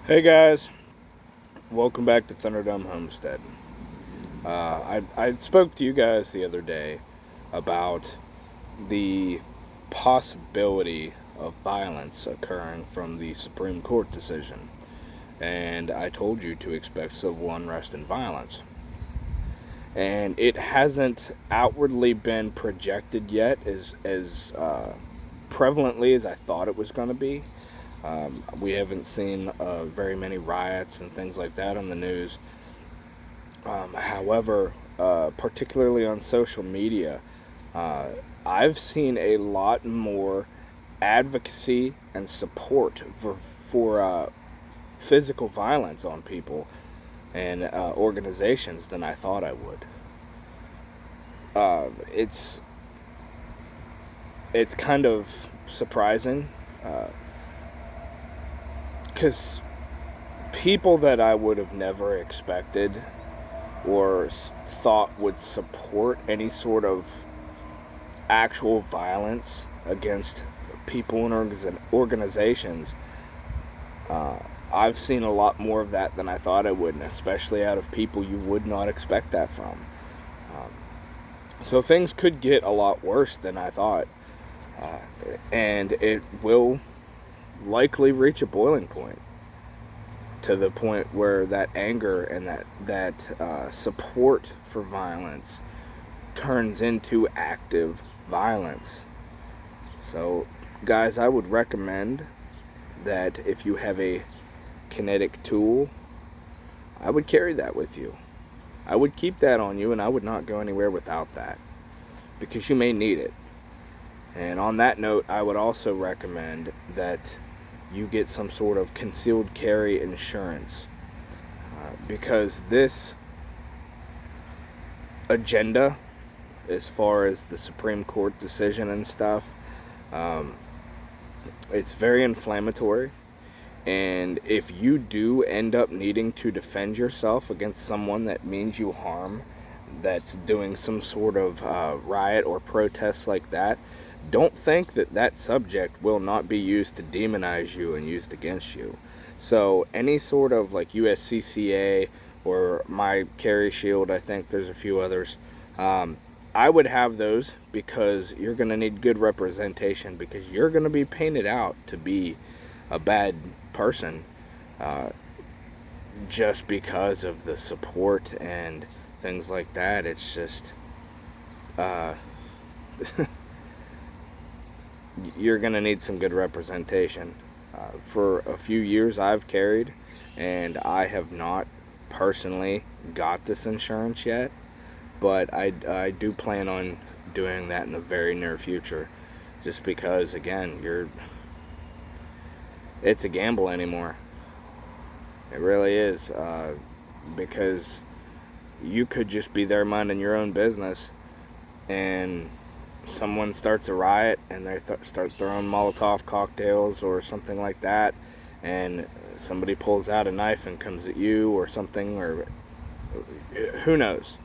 Hey guys, welcome back to Thunderdome Homestead. I spoke to you guys the other day about the possibility of violence occurring from the Supreme Court decision, and I told you to expect civil unrest and violence. And it hasn't outwardly been projected yet as prevalently as I thought it was going to be. We haven't seen very many riots and things like that on the news. However, particularly on social media, uh, I've seen a lot more advocacy and support for physical violence on people and organizations than I thought I would. It's kind of surprising because people that I would have never expected or thought would support any sort of actual violence against people and organizations. Uh, I've seen a lot more of that than I thought I would, and especially out of people you would not expect that from. Um, so things could get a lot worse than I thought, uh, and it will likely reach a boiling point, to the point where that anger and that support for violence turns into active violence. So, guys, I would recommend that if you have a kinetic tool, I would carry that with you. I would keep that on you, and I would not go anywhere without that, because you may need it. And on that note, I would also recommend that you get some sort of concealed carry insurance, because this agenda, as far as the Supreme Court decision and stuff, um, it's very inflammatory. And if you do end up needing to defend yourself against someone that means you harm, that's doing some sort of riot or protest like that, don't think that that subject will not be used to demonize you and used against you. So any sort of like USCCA or My Carry Shield, I think there's a few others. Um, I would have those, because you're going to need good representation, because you're going to be painted out to be a bad person, uh, just because of the support and things like that. It's just uh, you're going to need some good representation. For a few years I've carried, and I have not personally got this insurance yet, but I do plan on doing that in the very near future, just because, again, it's a gamble anymore. It really is, because you could just be there minding your own business, and someone starts a riot and they start throwing Molotov cocktails or something like that, and somebody pulls out a knife and comes at you or something, or who knows.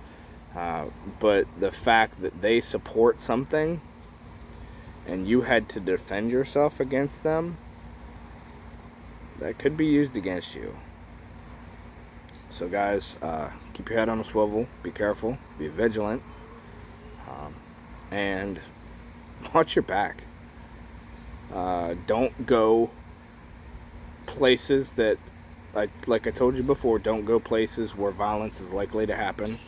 But the fact that they support something and you had to defend yourself against them, that could be used against you. So, guys, keep your head on a swivel, be careful, be vigilant, and watch your back. Don't go places that, like I told you before, don't go places where violence is likely to happen,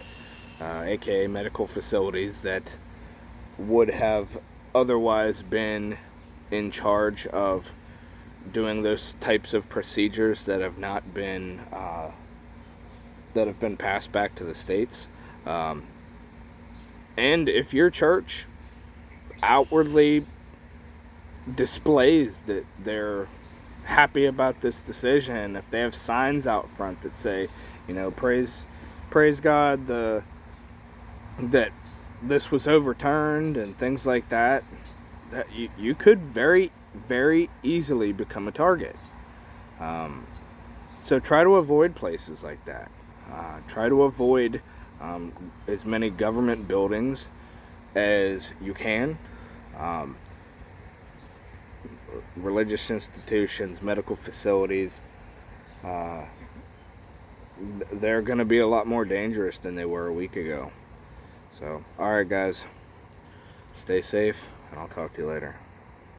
aka medical facilities that would have otherwise been in charge of doing those types of procedures that have not been that have been passed back to the states. Um, and if your church outwardly displays that they're happy about this decision, if they have signs out front that say, praise God, that this was overturned and things like that, that you could very, very easily become a target. So try to avoid places like that. Try to avoid as many government buildings as you can. Um, Religious institutions, medical facilities, uh, they're going to be a lot more dangerous than they were a week ago. So, alright guys, stay safe, and I'll talk to you later.